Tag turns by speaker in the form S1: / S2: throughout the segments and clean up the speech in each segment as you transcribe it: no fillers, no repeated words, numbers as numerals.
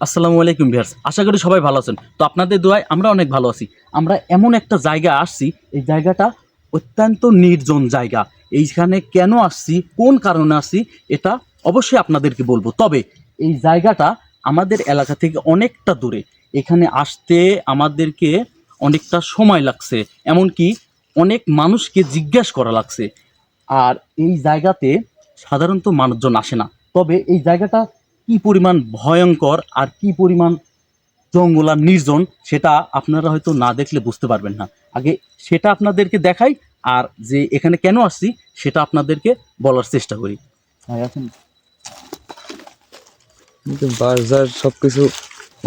S1: আসসালামু আলাইকুম ভিউয়ার্স, আশা করি সবাই ভালো আছেন। তো আপনাদের দোয়ায় আমরা অনেক ভালো আছি। আমরা এমন একটা জায়গায় আসছি, এই জায়গাটা অত্যন্ত নির্জন জায়গা। এইখানে কেন আসছি, কোন কারণে আসছি, এটা অবশ্যই আপনাদেরকে বলবো। তবে এই জায়গাটা আমাদের এলাকা থেকে অনেকটা দূরে। এখানে আসতে আমাদেরকে অনেকটা সময় লাগছে, এমনকি অনেক মানুষকে জিজ্ঞেস করা লাগছে। আর এই জায়গাতে সাধারণত মানুষজন আসে না। তবে এই জায়গাটা কি পরিমাণ ভয়ঙ্কর আর কি পরিমাণ জঙ্গল আর নির্জন, সেটা আপনারা হয়তো না দেখলে বুঝতে পারবেন না। আগে সেটা আপনাদেরকে দেখাই, আর যে এখানে কেন আসছি সেটা আপনাদেরকে বলার চেষ্টা করি। হ্যাঁ, এখন
S2: কিন্তু বাজার সবকিছু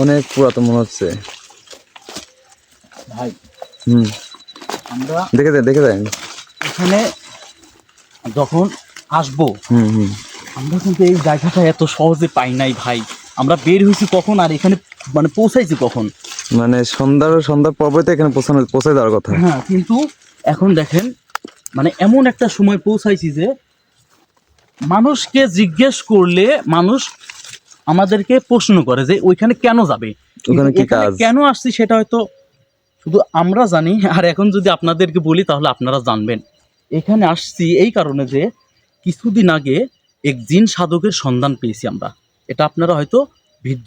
S2: অনেক পুরাতন মনে হচ্ছে।
S1: ভাই,
S2: হুম,
S1: আমরা
S2: দেখে দেন।
S1: এখানে যখন আসবো,
S2: হুম হুম
S1: আমরা কিন্তু এই জায়গাটা এত সহজে পাই নাই ভাই। আমরা বের হয়েছি কখন আর এখানে মানে পৌঁছাইছি কখন?
S2: মানে সন্ধ্যার পর্বে তো এখানে পৌঁছে দেওয়ার কথা।
S1: হ্যাঁ, কিন্তু এখন দেখেন মানে এমন একটা সময় পৌঁছাইছি যে মানুষকে জিজ্ঞেস করলে মানুষ আমাদেরকে প্রশ্ন করে যে ওইখানে কেন যাবে,
S2: ওখানে কি
S1: এখানে
S2: কাজ?
S1: কেন আসছি সেটা হয়তো শুধু আমরা জানি। আর এখন যদি আপনাদেরকে বলি তাহলে আপনারা জানবেন। এখানে আসছি এই কারণে যে কিছুদিন আগে এক জিন সাধকের সন্ধান পেয়েছি আমরা। এটা আপনারা হয়তো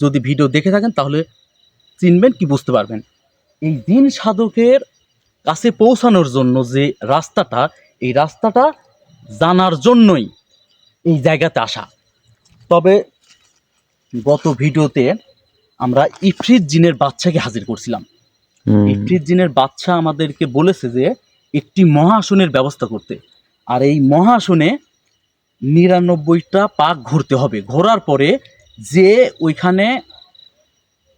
S1: যদি ভিডিও দেখে থাকেন তাহলে চিনবেন কি বুঝতে পারবেন। এই জিন সাধকের কাছে পৌঁছানোর জন্য যে রাস্তাটা, এই রাস্তাটা জানার জন্যই এই জায়গাতে আসা। তবে গত ভিডিওতে আমরা ইফরিত জিনের বাচ্চাকে হাজির করছিলাম। ইফরিত জিনের বাচ্চা আমাদেরকে বলেছে যে একটি মহাসনের ব্যবস্থা করতে। আর এই মহাসনে ৯৯টা পাক ঘুরতে হবে। ঘোরার পরে যে ওইখানে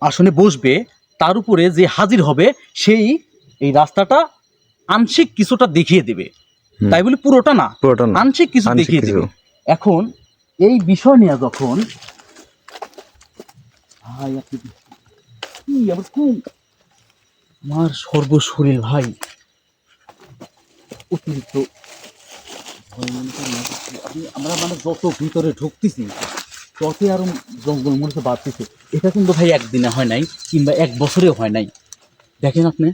S1: আসনে বসবে, তার উপরে যে হাজির হবে সেই এই রাস্তাটা আংশিক কিছুটা দেখিয়ে দেবে। তাই বলে পুরোটা না, আংশিক কিছু দেখিয়ে দেবে। এখন এই বিষয় নিয়ে যখন ভাই আপনি কি আবার কোন আমার সর্বশরীর ভাই অতিরিক্ত ভয় মনে করেন না। আমরা মানে যত ভিতরে ঢুকতেছি ততই আরো জঙ্গল মনে হচ্ছে বাড়তেছে। এটা কিন্তু ভাই একদিনে হয় নাই, কিংবা এক বছরেও হয় নাই। দেখেন আপনি,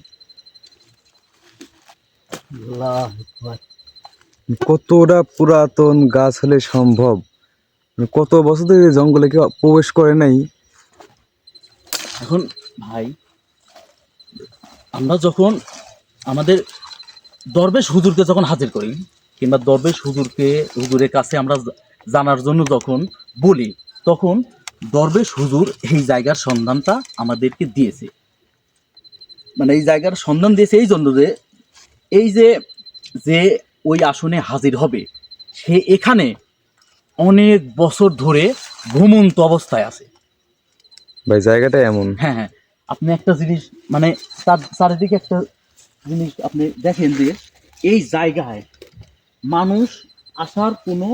S1: আল্লাহু আকবার।
S2: কতটা পুরাতন গাছ হলে সম্ভব? মানে কত বছর ধরে জঙ্গলে কেউ প্রবেশ করে নাই।
S1: এখন ভাই, আমরা যখন আমাদের দরবেশ হুজুরকে যখন হাজির করি, কিংবা দরবেশ হুজুরের কাছে আমরা জানার জন্য যখন বলি, তখন দরবেশ হুজুর এই জায়গার সন্ধানটা আমাদেরকে দিয়েছে। মানে এই জায়গার সন্ধান দিয়েছে এই জন্য যে এই যে যে ওই আসনে হাজির হবে সে এখানে অনেক বছর ধরে ঘুমন্ত অবস্থায় আছে।
S2: ভাই জায়গাটা এমন।
S1: হ্যাঁ হ্যাঁ, আপনি একটা জিনিস মানে তার চারিদিকে একটা জিনিস আপনি দেখেন যে এই জায়গায় মানুষ আসার কোনো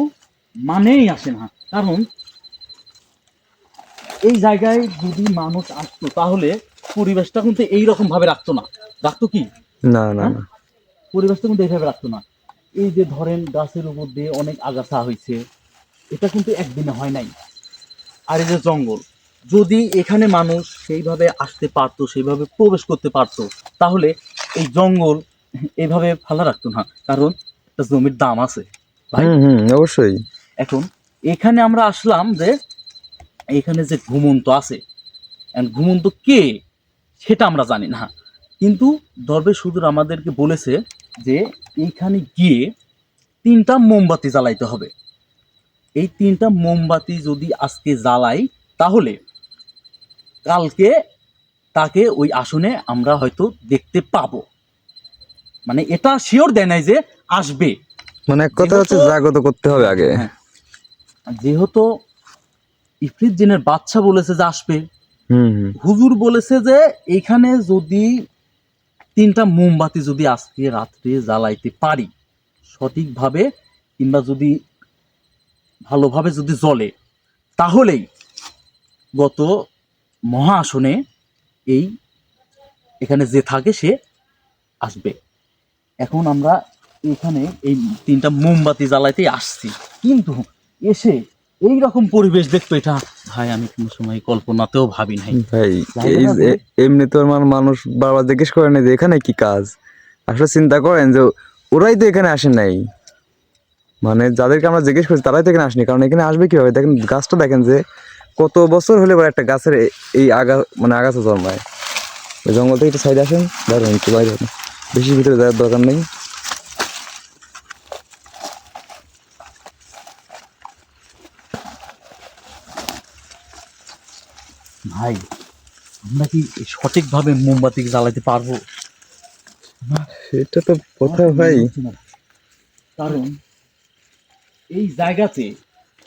S1: মানেই আসে না। কারণ এই জায়গায় যদি মানুষ আসতো তাহলে পরিবেশটা কিন্তু এইরকম ভাবে রাখতো না। রাখতো কি?
S2: না না
S1: হ্যাঁ,
S2: না।
S1: পরিবেশটা কিন্তু এইভাবে রাখতো না। এই যে ধরেন গাছের উপর দিয়ে অনেক আগাছা হয়েছে, এটা কিন্তু একদিনে হয় নাই। আর এই যে জঙ্গল, যদি এখানে মানুষ সেইভাবে আসতে পারতো, সেইভাবে প্রবেশ করতে পারতো, তাহলে এই জঙ্গল এইভাবে ফালা রাখতো না। কারণ একটা জমির দাম আছে ভাই।
S2: অবশ্যই।
S1: এখন এখানে আমরা আসলাম যে এখানে যে ঘুমন্ত আছে, ঘুমন্ত কে সেটা আমরা জানি না। কিন্তু দরবেশ হুজুর আমাদেরকে বলেছে যে এইখানে গিয়ে 3টা মোমবাতি জ্বালাইতে হবে। এই 3টা মোমবাতি যদি আজকে জ্বালাই তাহলে কালকে তাকে ওই আসনে আমরা হয়তো দেখতে পাবো। মানে এটা শিওর দেয় নাই যে আসবে।
S2: মানে এক কথা হচ্ছে জাগ্রত করতে হবে আগে।
S1: হ্যাঁ, যেহেতু ইফরিত জিনের বাচ্চা বলেছে যে আসবে, হুজুর বলেছে যে এখানে যদি 3টা মোমবাতি যদি আজকে রাত্রে জ্বালাইতে পারি সঠিকভাবে, কিংবা যদি ভালোভাবে যদি জ্বলে, তাহলেই গত মহা আসনে এই এখানে যে থাকে সে আসবে। এখন আমরা এখানে এই 3টা মোমবাতি জ্বালাইতেই আসছি, কিন্তু এসে এই রকম পরিবেশ দেখতো, এটা ভাই আমি কোনো সময় কল্পনাতেও ভাবি নাই।
S2: ভাই এই
S1: জায়গাটা
S2: যে এমনি তো মানুষ বারবার জিজ্ঞেস করে না যে এখানে কি কাজ, আসলে চিন্তা করেন যে ওরাই তো এখানে আসে নাই, মানে যাদেরকে আমরা জিজ্ঞেস করছি তারাই তো এখানে আসেনি, কারণ এখানে আসবে কিভাবে? দেখেন গাছটা, দেখেন যে কত বছর হলে পরে একটা গাছের এই মানে আগাছা জন্মায়। ওই জঙ্গল থেকে একটু সাইড আসেন, দাঁড়ান একটু বাইরে হন। বেশি ভিতরে যাওয়ার দরকার নেই।
S1: ভাই আমরা কি সঠিকভাবে মোমবাতি জ্বালাতে পারবো?
S2: সেটা তো কথা ভাই।
S1: কারণ এই জায়গাতে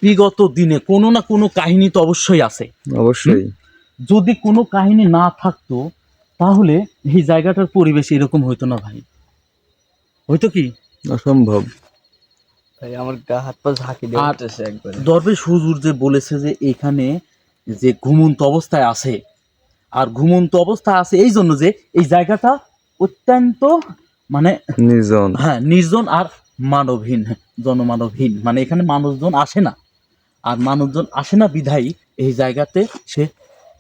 S1: বিগত দিনে কোনো না কোনো কাহিনী তো অবশ্যই আছে।
S2: অবশ্যই।
S1: যদি কোনো কাহিনী না থাকতো তাহলে এই জায়গাটার পরিবেশ এরকম হইতো না ভাই, হয়তো কি?
S2: অসম্ভব।
S3: ভাই আমার গা হাত পা ঝাঁকি দিয়ে
S1: আর
S3: উঠতেছে একবারে।
S1: দরবেশ হুজুর যে বলেছে যে এখানে যে ঘুমন্ত অবস্থায় আছে, আর ঘুমন্ত অবস্থায় আছে এই জন্য যে এই জায়গাটা অত্যন্ত মানে
S2: নির্জন।
S1: হ্যাঁ নির্জন আর মানবহীন, জনমানবহীন, মানে এখানে মানুষজন আসে না। আর মানুষজন আসে না বিধায়ী এই জায়গাতে সে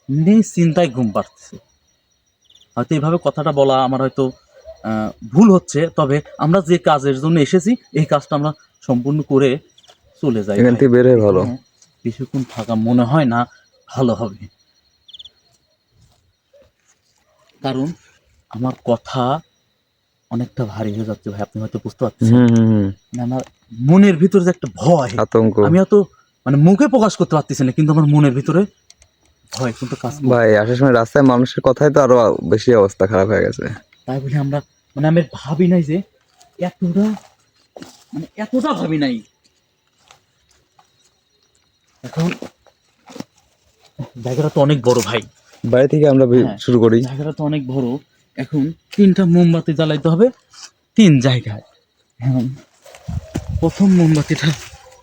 S1: নিশ্চিন্তায় ঘুম পাচ্ছে। হয়তো এইভাবে কথাটা বলা আমার হয়তো ভুল হচ্ছে, তবে আমরা যে কাজের জন্য এসেছি এই কাজটা আমরা সম্পূর্ণ করে চলে যাই।
S2: এখান থেকে বের হয়ে ভালো।
S1: এখানে বেশিক্ষণ থাকা মনে হয় না ভালো হবে, কারণ আমার কথা অনেকটা ভারী হয়ে যাচ্ছে ভাই, আপনি হয়তো বুঝতে পারছেন। মানে আমার মনের ভিতরে যে একটা ভয়,
S2: আতঙ্ক।
S1: আমি হয়তো মানে মুখে প্রকাশ করতে পারতেছি না, কিন্তু আমার মনের ভিতরে ভয় কিন্তু কাজ করছে।
S2: ভাই আসার সময় রাস্তায় মানুষের কথাই তো আরো বেশি অবস্থা খারাপ হয়ে গেছে।
S1: তাই বলে আমরা মানে আমি ভাবি নাই যে এতটা, মানে এতটা ভাবি নাই। এখন জায়গাটা তো অনেক বড় ভাই,
S2: বাড়ি থেকে আমরা
S1: হ্যাঁ,
S2: শুরু করি।
S1: জায়গাটা তো অনেক বড়। এখন 3টা মোমবাতি জ্বালাইতে হবে 3 জায়গায়। এখন প্রথম মোমবাতিটা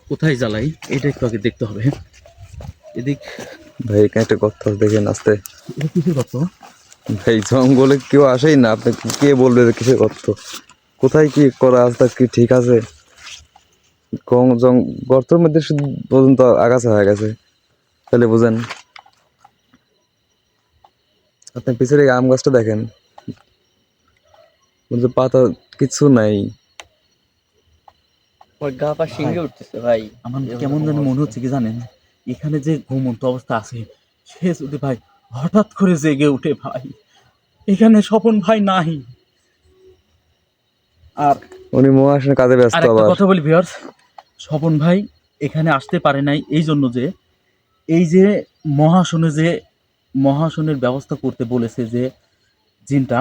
S1: কোথায় জ্বালাই এটা একটু আগে দেখতে হবে। এদিক
S2: ভাই এখানে একটা গর্ত আছে, দেখেন আসতে।
S1: এটা কিসের গর্ত?
S2: ভাই জঙ্গলে কেউ আসেই না, আপনি কে বলবে যে কিসের গর্ত? কোথায় কি করা আছে, তা কি ঠিক আছে? গর্তের মধ্যে শুধু পর্যন্ত আগাছা হয়ে গেছে, তাহলে বুঝেন। আপনি পিছনে এই আম গাছটা দেখেন, বলতে পাতা কিছু নাই।
S3: আমার গা পা শিংড়ে উঠতেছে ভাই।
S1: আমার কেমন যেন মনে হচ্ছে কি জানেন, এখানে যে ঘুমন্ত অবস্থা আছে সে যদি ভাই হঠাৎ করে জেগে উঠে ভাই, এখানে স্বপন ভাই নাই। আর
S2: উনি মহাশনের কাজে ব্যস্ত
S1: আরেকটা
S2: আবার।
S1: কথা বলি ভিউয়ার্স, স্বপন ভাই এখানে আসতে পারে নাই এই জন্য যে এই যে মহাসনের ব্যবস্থা করতে বলেছে যে জিনটা,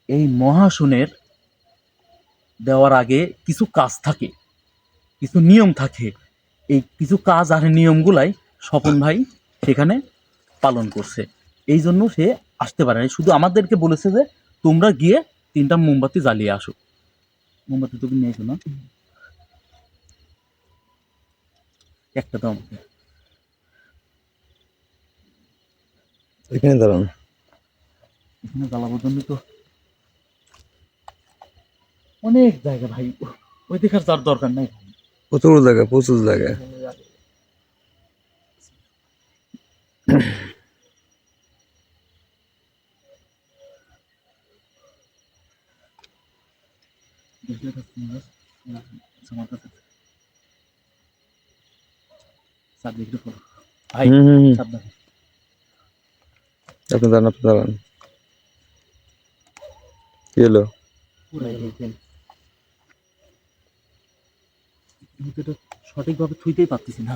S1: এই মহাসনের দেওয়ার আগে কিছু কাজ থাকে, কিছু নিয়ম থাকে। এই কিছু কাজ আর নিয়মগুলাই স্বপন ভাই সেখানে পালন করছে, এই জন্য সে আসতে পারে নাই। শুধু আমাদেরকে বলেছে যে তোমরা গিয়ে 3টা মোমবাতি জ্বালিয়ে আসো। মোমবাতি তুমি নিয়ে এসো না, একটা দাও আমাকে।
S2: এখানে দাঁড়ান।
S1: এখানে জ্বালাবোর জন্য তো অনেক জায়গা ভাই, ওই দেখার যার দরকার নাই।
S2: প্রচুর জায়গা, প্রচুর জায়গা।
S1: ভাই
S2: হুম।
S1: সাবধানে।
S2: আপনি দাঁড়ান, আপনি দাঁড়ান। কি হলো?
S1: আমি তো এটা সঠিকভাবে থুইতেই পারতেছি না।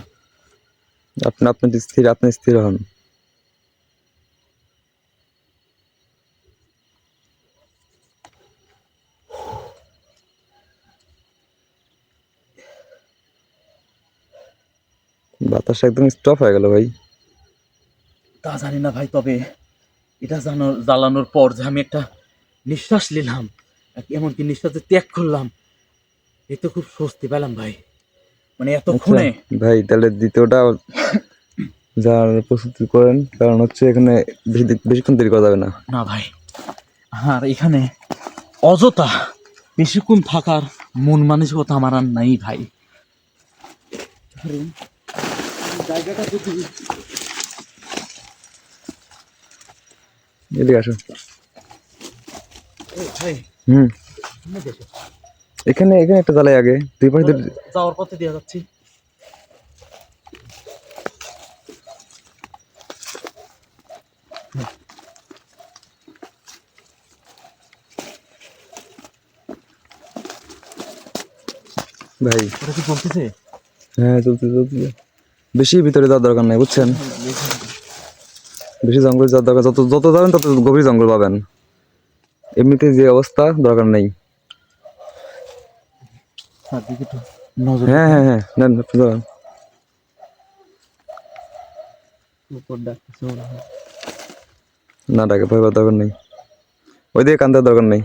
S2: আপনি স্থির হন। বাতাস একদম স্টপ হয়ে গেল ভাই।
S1: তা জানি না ভাই, তবে এটা জ্বালানোর পর যে আমি একটা নিঃশ্বাস নিলাম, এমনকি নিঃশ্বাসে ত্যাগ করলাম, এ তো খুব স্বস্তি পেলাম ভাই। মানে এতক্ষণে
S2: আচ্ছা, ভাই তাহলে দ্বিতীয়টা যার প্রস্তুতি করেন, কারণ হচ্ছে এখানে বেশিক্ষণ দেরি করা যাবে না।
S1: না ভাই, আর এখানে অযথা বেশিক্ষণ থাকার মন মানসিকতা আমার আর নাই ভাই। জায়গাটা যদি
S2: এদিকে আসো।
S1: ভাই
S2: হুম,
S1: সামনে দেখো,
S2: এখানে এখানে একটা জ্বালাই আগে, দুই পাশে
S1: যাওয়ার পথে দিয়ে যাচ্ছি।
S2: ভাই।
S1: ওটা কি চলতেছে?
S2: হ্যাঁ, চলছে চলছে। বেশি ভিতরে যাওয়ার দরকার নাই, বুঝছেন? বেশি জঙ্গলে যাওয়ার দরকার, যত যত যাবেন তত গভীর জঙ্গল পাবেন। এমনিতে যে অবস্থা, দরকার নেই।
S1: চারদিকে একটু নজর
S2: হ্যাঁ
S1: দিতে
S2: হ্যাঁ হ্যাঁ, নেন আপনি যাবেন।
S3: উপর ডাকতেছে মনে হয়।
S2: না, ডাকে ভয় পাওয়ার দরকার নেই, ওই দিকে কান দেওয়ার দরকার নেই।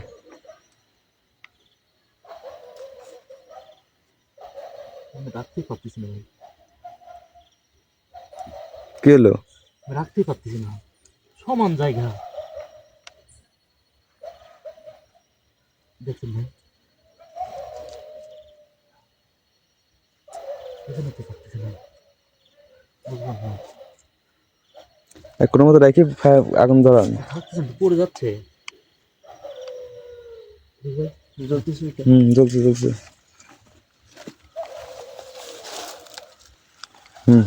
S1: আমি রাখতেই পারতেছি না ভাই,
S2: কি হলো?
S1: আমি রাখতেই পারতেছি না, সমান জায়গা। দেখুন ভাই, এখানে রাখতে পারতেছি না, বুঝলাম না।
S2: কোনো মতো রাখি আগুন ধরান।
S1: থাকতেছে না, পড়ে যাচ্ছে। ভাই, জ্বলতেছে এটা।
S2: হুম, চলছে চলছে। হুম,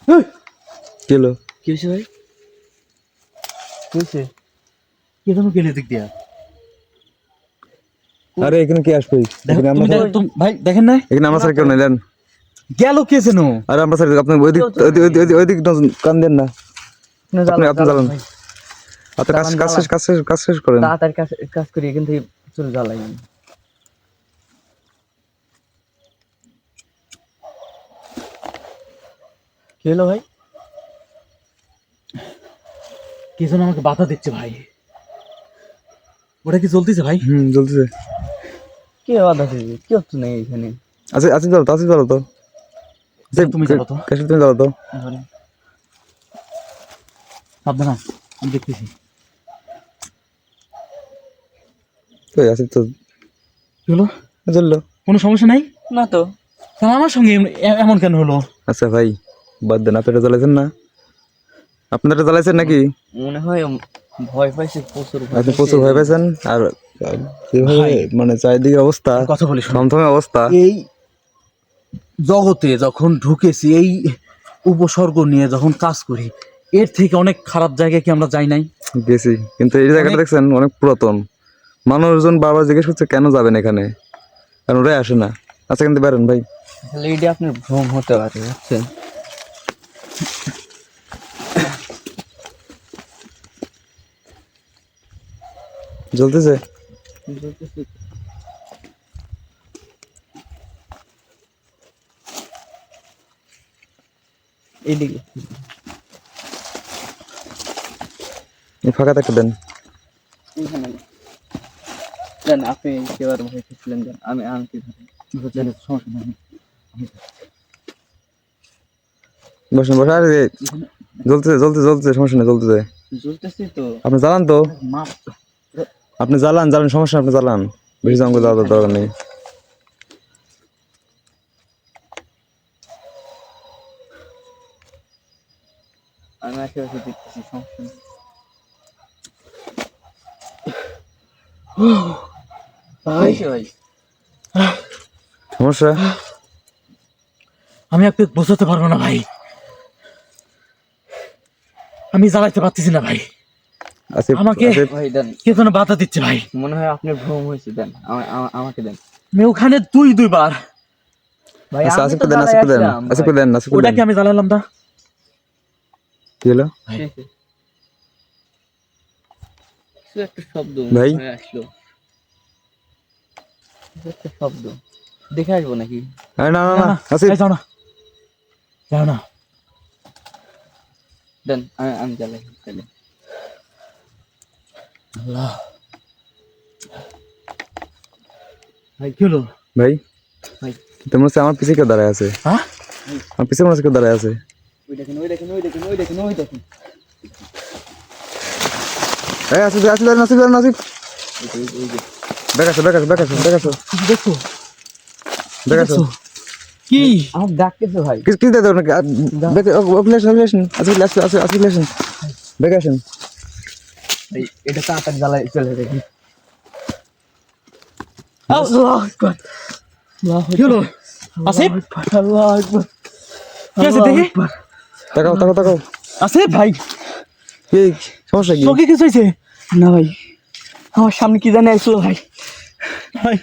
S1: এই,
S2: কি হলো?
S3: কি হয়েছে ভাই? কি হয়েছে?
S1: কে যেন গেলে দিক দিয়া।
S2: আরে এখানে কি আসবে?
S1: দেখো,
S2: এখানে
S1: তুমি
S2: আমরা
S1: ভাই দেখেন না
S2: এখানে আমরা স্যার কেউ নেই, দেন।
S1: গেল কে যেন।
S2: আরে আমরা স্যার, আপনি ওই দিক ওই দিক কান দেন না। আপনি আপনি জ্বালান, আপনি কাজ কাজ শেষ কাজ শেষ কাজ শেষ করেন।
S3: তাড়াতাড়ি কাজ করি, এখান থেকে চলে জ্বালাই। কি হলো ভাই?
S1: কে যেন আমাকে বাধা দিচ্ছে ভাই। ওটা কি চলতেছে ভাই?
S2: হুম, চলছে।
S3: কি বাধা দিবি? কি হচ্ছে না এখানে?
S2: আচ্ছা আচ্ছা, চলো তো, আচ্ছা চলো তো।
S1: তুমি চলো তো।
S2: কাশি তুমি চলো তো।
S3: ধরেন।
S1: সাবধান, আমি দেখতেছি।
S2: কই আছে তো?
S1: কি হলো?
S2: চললো।
S1: কোনো সমস্যা নাই?
S3: না তো।
S1: তাহলে আমার সঙ্গে এমন কেন হলো?
S2: আচ্ছা ভাই, বাদ দেন, আপনি এটা জ্বালাইছেন না? আপনারা জ্বালাইছেন নাকি?
S3: মনে হয় ভয় পাইছে, প্রচুর ভয়
S2: আপনি
S3: পাইছে।
S2: প্রচুর ভয় পেয়েছেন। আর যেভাবে
S1: ভাই,
S2: মানে চারিদিকে অবস্থা,
S1: কথা বলি শোনো।
S2: থমথমে অবস্থা।
S1: এই জগতে যখন ঢুকেছি, এই উপসর্গ নিয়ে যখন কাজ করি, এর থেকে অনেক খারাপ জায়গায় কি আমরা যাই নাই?
S2: গেছি, কিন্তু এই জায়গাটা
S1: অনেক-
S2: দেখছেন অনেক পুরাতন। মানুষজন বারবার জিজ্ঞেস করছে কেন যাবেন এখানে, কারণ ওরাই আসে না। আচ্ছা, কিন্তু বেরেন ভাই।
S3: তাহলে এটা আপনার ভ্রম হতে পারে, বুঝছেন?
S2: জ্বলতেছে।
S3: এইদিকে
S2: এই ফাঁকা থাকতে দেন।
S3: এইখানে দেন, আপনি কেবার ভয় পেয়েছিলেন, দেন আমি আনতে ধরেন।
S1: সমস্যা নেই।
S2: বসেন বসে, আরে জ্বলতেছে জ্বলতেছে জ্বলতেছে, সমস্যা নেই, জ্বলতেছে।
S3: জ্বলতেছি তো।
S2: আপনি জ্বালান তো,
S1: মাপ
S2: আপনি জ্বালান জ্বালান, সমস্যা নেই, আপনি জ্বালান। বেশি জঙ্গল যাওয়ার দরকার নেই।
S3: আমি আশেপাশে দেখতেছি, সমস্যা নেই।
S1: ভাই,
S3: ভাই
S2: সমস্যা?
S1: আমি আপনাকে বোঝাতে পারবো না ভাই, আমি জ্বালাইতে পারতেছি না ভাই।
S2: আসিফ,
S1: আমাকে-
S2: আসিফ,
S3: ভাই দেন,
S1: কে যেন বাধা দিচ্ছে ভাই।
S3: মনে হয় আপনার ভ্রম হয়েছে, দেন আমাকে দেন।
S1: আমি ওখানে দুইবার।
S3: ভাই
S2: আচ্ছা,
S3: আমি
S2: আসিফকে
S3: তো
S2: দেন,
S3: জ্বালাই
S2: আসিফকে দেন,
S3: আসলাম
S2: আসিফকে
S3: ভাই।
S2: দেন, আসিফকে
S1: ওটা
S2: দেন।
S1: কি আমি জ্বালালাম না?
S2: কি হলো?
S1: ভাই,
S3: ঠিক আছে। কিছু একটা শব্দ
S2: ভাই?
S3: মনে হয় আসলো, কিছু একটা শব্দ। দেখে আসবো নাকি?
S2: আরে না না
S1: না
S2: না,
S1: না,
S2: আসিফ।
S1: এই যাও না, যাও না।
S3: দেন আমি জ্বালাই তাহলে।
S1: আল্লাহ, ভাই কি হলো?
S2: ভাই,
S3: ভাই
S2: তোমার হচ্ছে আমার পিছিয়ে কেউ দাঁড়ায় আছে।
S1: হ্যাঁ,
S2: আমার পিছিয়ে মনে হচ্ছে কেউ দাঁড়ায় আছে।
S3: ওই দেখেন, ওই দেখেন, ওই দেখেন, ওই দেখেন, ওই দেখেন।
S2: এই আসিফ, আসিফ দাঁড়ান, আসিফ দাঁড়ান, আসিফ।
S3: ওই যে
S2: ব্যাক আসো, ব্যাক আসো, ব্যাক আসো, ব্যাক আসো,
S1: কিছু দেখছো?
S2: ব্যাক আসো।
S1: দেখছো? কি
S3: আমার ডাকতেছে ভাই।
S2: কিছু কিছু দেবো নাকি আসেন বেগে আসেন।
S3: ভাই, এটা তাড়াতাড়ি জ্বালাই চলে দেখি। আল্লাহু আকবার।
S1: কি হলো আসিফ?
S3: আল্লাহু আকবার।
S1: কি আছে দেখি?
S2: তাকাও তাকাও তাকাও।
S1: আসিফ
S3: ভাই
S2: কি সমস্যা কি?
S1: চোখে কিছু হয়েছে?
S3: না ভাই, আমার সামনে কি জানি আসলো ভাই।
S1: ভাই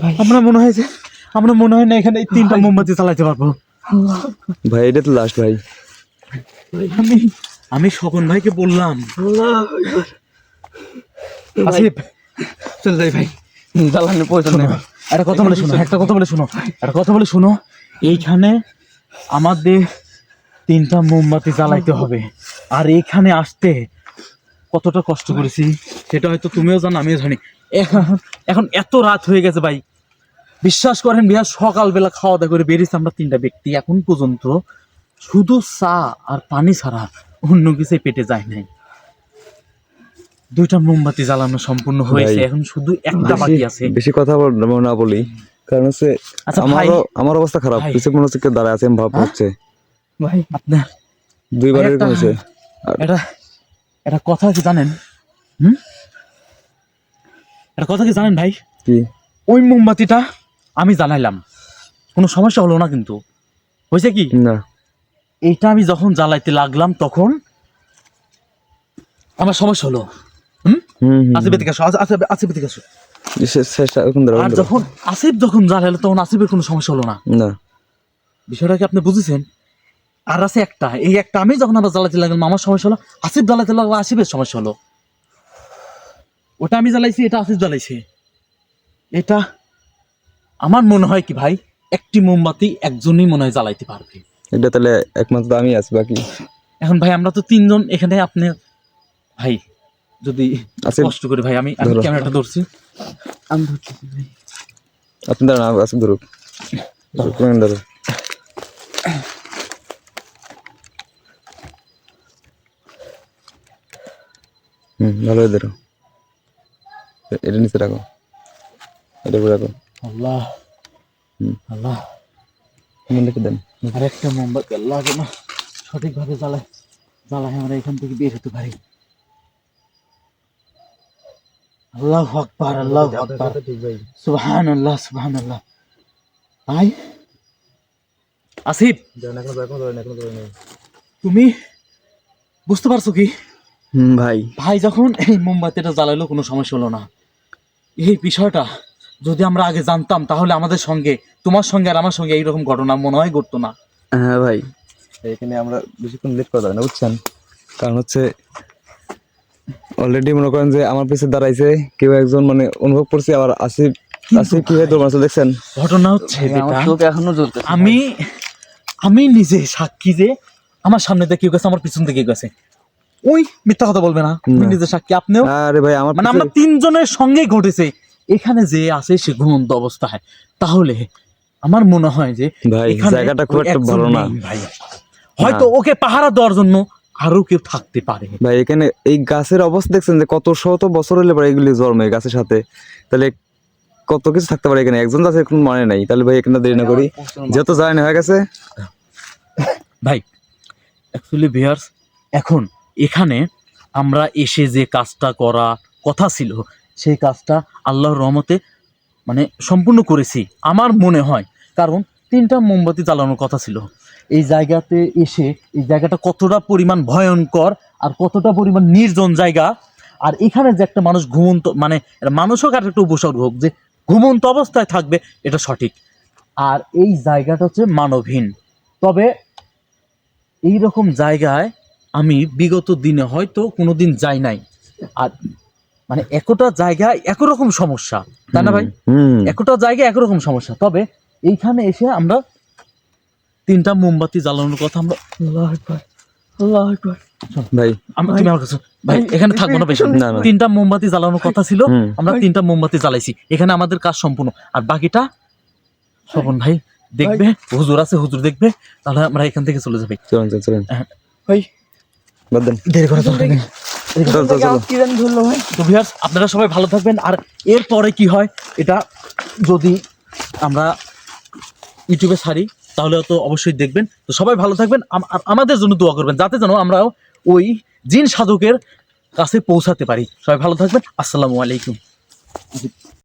S3: ভাই
S1: আমরা মনে হয় না এখানে এই 3টা মোমবাতি চালাতে পারবো।
S2: ভাই এটা তো লাস্ট ভাই।
S1: আমি স্বপন ভাইকে বললাম
S3: ভাই,
S1: আসিফ চলে যাই ভাই।
S3: জ্বালানোর প্রয়োজন নেই ভাই।
S1: একটা কথা বলে শোনো এইখানে আমাদের 3টা মোমবাতি জ্বালাইতে হবে। আর এইখানে আসতে কতটা কষ্ট করেছি সেটা হয়তো তুমিও জানো আমিও জানি। এখন এত রাত হয়ে গেছে ভাই, বিশ্বাস করেন ভাইয়া, সকালবেলা খাওয়া দাওয়া করে বেরিয়েছি আমরা 3টা ব্যক্তি, এখন পর্যন্ত শুধু চা আর পানি ছাড়া অন্য কিছুই পেটে যায় নাই। 2টা মোমবাতি জ্বালানো সম্পূর্ণ হয়েছে,
S2: ভাই,
S1: এখন শুধু একটা বাকি আছে।
S2: বেশি কথা না বলি, কারণ হচ্ছে
S1: আচ্ছা ভাই,
S2: আমার অবস্থা খারাপ।
S1: ভাই।
S2: কিছু মনে হচ্ছে কেউ দাঁড়ায় আছে, আমি ভাব হচ্ছে
S3: ভাই
S1: আপনার
S2: 2বার
S1: ভাই,
S2: এরকম হয়েছে।
S1: এটা কথা কি জানেন? এটা কথা কি জানেন ভাই?
S2: কি
S1: ওই মোমবাতিটা আমি জ্বালাইলাম, কোনো সমস্যা হলো না, কিন্তু হয়েছে কি
S2: না
S1: এইটা আমি যখন জ্বালাইতে লাগলাম তখন আমার সমস্যা হলো। আসিফ এদিকে আসো, আসিফ এদিকে আসো।
S2: শেষটা এখন দাঁড়াও
S1: আর যখন আসিফ যখন তখন আসিফের কোনো সমস্যা হলো না।
S2: না
S1: বিষয়টা কি আপনি বুঝেছেন? আর আছে একটা, এই একটা আমি যখন আবার জ্বালাতে লাগলাম আমার সমস্যা হলো, আসিফ জ্বালাতে লাগলো আসিফের সমস্যা হলো। ওটা আমি জ্বালাইছি, এটা আসিফ জ্বালাইছে। এটা আমার মনে হয় কি ভাই, একটি মোমবাতি একজনই মনে হয় জ্বালাইতে পারবে।
S2: এটা তাহলে একমাত্র আমি আছি, বাকি
S1: এখন ভাই আমরা তো 3জন এখানে, আপনি ভাই যদি
S2: আসিফ,
S1: কষ্ট করে ভাই আমি
S2: ধরো।
S1: ক্যামেরাটা ধরছি।
S3: আমি ধরতেছি ভাই।
S2: আপনি দাঁড়ান, আসিফ ধরুক, ধরো। ভালো ধরো, এটা নিচে রাখো, এটা উপরে রাখো,
S1: আল্লাহ আল্লাহ,
S2: মনে রেখে দেন।
S1: আর একটা মোমবাতি আল্লাহ যেন সঠিকভাবে জ্বালায় আমরা এখান থেকে বের হতে পারি। আল্লাহু আকবার, আল্লাহু আকবার, সুবহানাল্লাহ সুবহানাল্লাহ। ভাই আসিফ, তুমি বুঝতে পারছো কি
S2: ভাই
S1: ভাই, যখন এই মোমবাতিটা জ্বালাইলো কোনো সমস্যা হলো না। এই বিষয়টা যদি আমরা আগে জানতাম তাহলে আমাদের সঙ্গে, তোমার সঙ্গে আর আমার সঙ্গে এইরকম ঘটনা মনে হয় ঘটতো না।
S2: হ্যাঁ ভাই, এখানে আমরা বেশিক্ষণ লেট করা যাবে না, বুঝছেন? কারণ হচ্ছে অলরেডি মনে করেন যে আমার পিছিয়ে দাঁড়াইছে কেউ একজন, মানে অনুভব করছি। আবার আসিফ কি হয়ে দৌড় মারছে দেখছেন?
S1: ঘটনা হচ্ছে
S3: আমার
S1: যেটা,
S3: চোখ এখনো জ্বলতেছে।
S1: আমি নিজে সাক্ষী যে আমার সামনে দিয়ে কেউ গেছে, আমার পিছন থেকে গেছে। ওই মিথ্যা কথা বলবে না, আমি
S2: না।
S1: নিজে সাক্ষী, আপনিও।
S2: আরে ভাই, আমার
S1: মানে আমরা 3জনের সঙ্গেই ঘটেছে। এখানে যে আছে সে ঘুমন্ত অবস্থায়, তাহলে আমার মনে হয় যে
S2: ভাই,
S1: এখানে
S2: জায়গাটা খুব
S1: ওই
S2: একটা
S1: একজন
S2: ভালো না।
S1: নেই ভাই, হয়তো ওকে পাহারা দেওয়ার জন্য আরো কেউ থাকতে পারে।
S2: ভাই এখানে এই গাছের অবস্থা দেখছেন যে কত শত বছর হলে পরে এগুলি জন্মে গাছের সাথে, তাহলে কত কিছু থাকতে পারে এখানে। একজন গাছের কোনো মানে নাই। তাহলে ভাই এখানে দেরি না করি, যেহেতু জানি হয়ে গেছে।
S1: ভাই অ্যাকচুয়ালি ভিউয়ার্স, এখন এখানে আমরা এসে যে কাজটা করা কথা ছিল সেই কাজটা আল্লাহর রহমতে মানে সম্পূর্ণ করেছি আমার মনে হয়। কারণ 3টা মোমবাতি জ্বালানোর কথা ছিল। এই জায়গাতে এসে এই জায়গাটা কতটা পরিমাণ ভয়ঙ্কর আর কতটা পরিমাণ নির্জন জায়গা। আর এখানে যে একটা মানুষ ঘুমন্ত, মানে এটা মানুষও কার একটা উপসর্গ হোক যে ঘুমন্ত অবস্থায় থাকবে, এটা সঠিক। আর এই জায়গাটা হচ্ছে মানবহীন। তবে এই রকম জায়গায় আমি বিগত দিনে হয়তো কোনোদিন যাই নাই। আর মানে একটা জায়গায় একরকম সমস্যা, তাই না ভাই? একটা জায়গায় একরকম সমস্যা, তবে এইখানে এসে আমরা 3টা মোমবাতি জ্বালানোর কথা আমরা,
S3: আল্লাহু আকবার, আল্লাহু আকবার।
S2: ভাই
S1: তুমি আমার কাছে ভাই এখানে থাকবো না বেশি।
S2: না, না।
S1: 3টা মোমবাতি জ্বালানোর কথা ছিল, আমরা 3টা মোমবাতি জ্বালাইছি, এখানে আমাদের কাজ সম্পূর্ণ। আর বাকিটা স্বপন ভাই দেখবে, হুজুর আছে, হুজুর দেখবে, তাহলে আমরা এখান থেকে চলে যাবে।
S2: চলেন
S3: ভাই
S2: বাদ দেন,
S1: দেরি করা দরকার নেই।
S2: চলো।
S3: কি জানি ধরলো ভাই।
S1: তো ভিউয়ার্স, আপনারা সবাই ভালো থাকবেন। আর এরপরে কি হয় এটা যদি আমরা ইউটিউবে ছাড়ি তাহলে তো অবশ্যই দেখবেন। তো সবাই ভালো থাকবেন, আর আমাদের জন্য দোয়া করবেন যাতে যেন আমরাও ওই জিন সাধকের কাছে পৌঁছাতে পারি। সবাই ভালো থাকবেন, আসসালামু আলাইকুম।